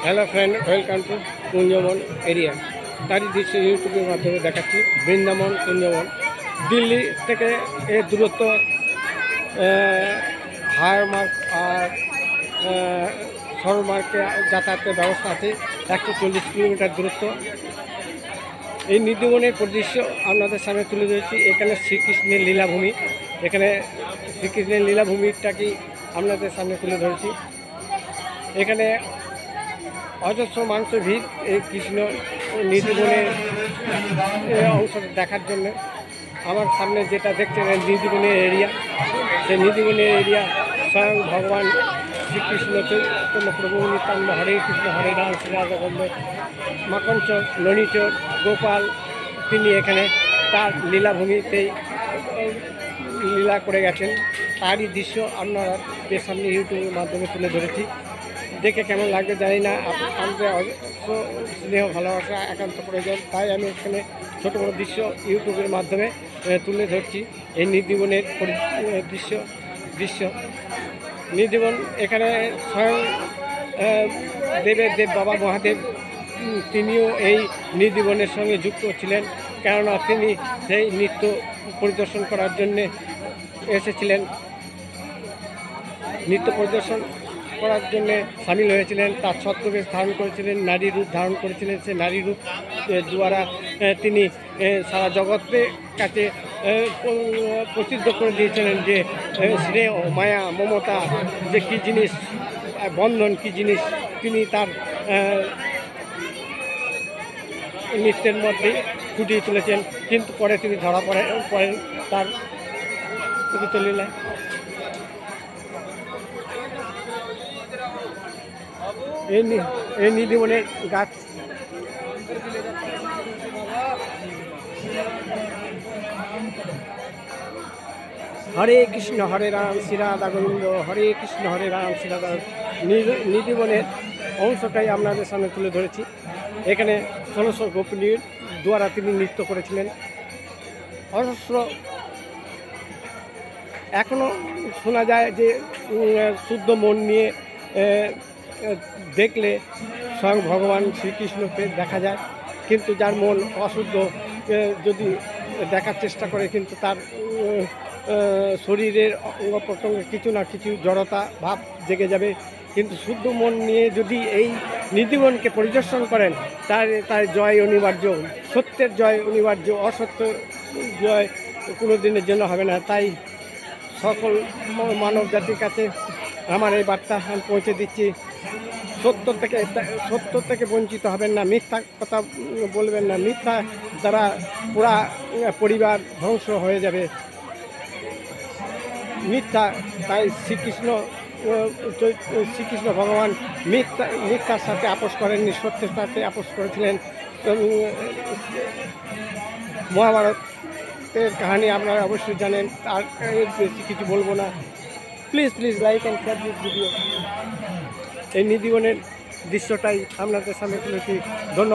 Hello friend, welcome to Kunjaban area. তারই দৃশ্য ইউটিউবের মাধ্যমে দেখাচ্ছি। বৃন্দাবন কুঞ্জবন দিল্লি থেকে এর দূরত্ব হায়ার মার্ক আর সরল মার্কে যাতায়াতের ব্যবস্থা আছে। 140 কিলোমিটার দূরত্ব। এই নিধিবনের পরিদৃশ্য আপনাদের সামনে তুলে ধরেছি। এখানে শ্রীকৃষ্ণের লীলাভূমি। এখানে শ্রীকৃষ্ণের লীলাভূমিটাকেই আপনাদের সামনে তুলে ধরেছি। এখানে অজস্র মানুষের ভিড় এই কৃষ্ণ নিধিবনের অংশটা দেখার জন্য। আমার সামনে যেটা দেখছেন নিধিবনের এরিয়া, সেই নিধিবনের এরিয়া স্বয়ং ভগবান শ্রীকৃষ্ণ চৈতন্য প্রভু নিত্যানন্দ হরে কৃষ্ণ হরে রাম শ্রী রাধা গোবিন্দ মাখনচোর ননীচোর গোপাল, তিনি এখানে তার লীলাভূমিতেই লীলা করে গেছেন। তারই দৃশ্য আপনাদের সামনে ইউটিউবের মাধ্যমে তুলে ধরেছি। দেখে কেমন লাগবে জানি না, আমাদের অবশ্য স্নেহ ভালোবাসা একান্ত প্রয়োজন, তাই আমি এখানে ছোটো বড়ো দৃশ্য ইউটিউবের মাধ্যমে তুলে ধরছি। এই নিধিবনের দৃশ্য নিধিবন, এখানে স্বয়ং দেব বাবা মহাদেব, তিনিও এই নিধিবনের সঙ্গে যুক্ত ছিলেন, কেননা তিনি সেই নৃত্য পরিদর্শন করার জন্যে এসেছিলেন। নৃত্য পরিদর্শন করার জন্যে সামিল হয়েছিলেন। তার ছদ্মবেশ ধারণ করেছিলেন, নারী রূপ ধারণ করেছিলেন। সে নারী রূপ দ্বারা তিনি সারা জগতের কাছে প্রসিদ্ধ করে দিয়েছিলেন যে স্নেহ মায়া মমতা যে কী জিনিস, বন্ধন কী জিনিস, তিনি তার নৃত্যের মধ্যেই ফুটিয়ে তুলেছেন। কিন্তু পরে তিনি ধরা পড়েন তার প্রকৃত লীলায়। এই নিধিবনের গাছ হরে কৃষ্ণ হরে রাম শ্রী রাধা গোবিন্দ হরে কৃষ্ণ হরে রাম শ্রী রাধা। নিধিবনের অংশটাই আপনাদের সামনে তুলে ধরেছি। এখানে 1600 গোপিনীর দ্বারা তিনি নৃত্য করেছিলেন। অজস্র এখনও শোনা যায় যে শুদ্ধ মন নিয়ে দেখলে স্বয়ং ভগবান শ্রীকৃষ্ণকে দেখা যায়, কিন্তু যার মন অশুদ্ধ যদি দেখার চেষ্টা করে, কিন্তু তার শরীরের অঙ্গ প্রত্যঙ্গে কিছু না কিছু জড়তা ভাব জেগে যাবে। কিন্তু শুদ্ধ মন নিয়ে যদি এই নিধিবনকে পরিদর্শন করেন, তার জয় অনিবার্য, সত্যের জয় অনিবার্য, অসত্য জয় কোনো দিনের জন্য হবে না। তাই সকল মানব জাতির কাছে আমার এই বার্তা আমি পৌঁছে দিচ্ছি। সত্য থেকে বঞ্চিত হবেন না, মিথ্যা কথা বলবেন না। মিথ্যা দ্বারা পুরা পরিবার ধ্বংস হয়ে যাবে। মিথ্যা, তাই শ্রীকৃষ্ণ ভগবান মিথ্যার সাথে আপোষ করেননি, সত্যের সাথে আপোষ করেছিলেন। মহাভারতের কাহিনী আপনারা অবশ্যই জানেন, আর বেশি কিছু বলবো না। Please like and share this video. এই নিধিবনের দৃশ্যটাই আপনাদের সামনে তুলেছি। ধন্যবাদ।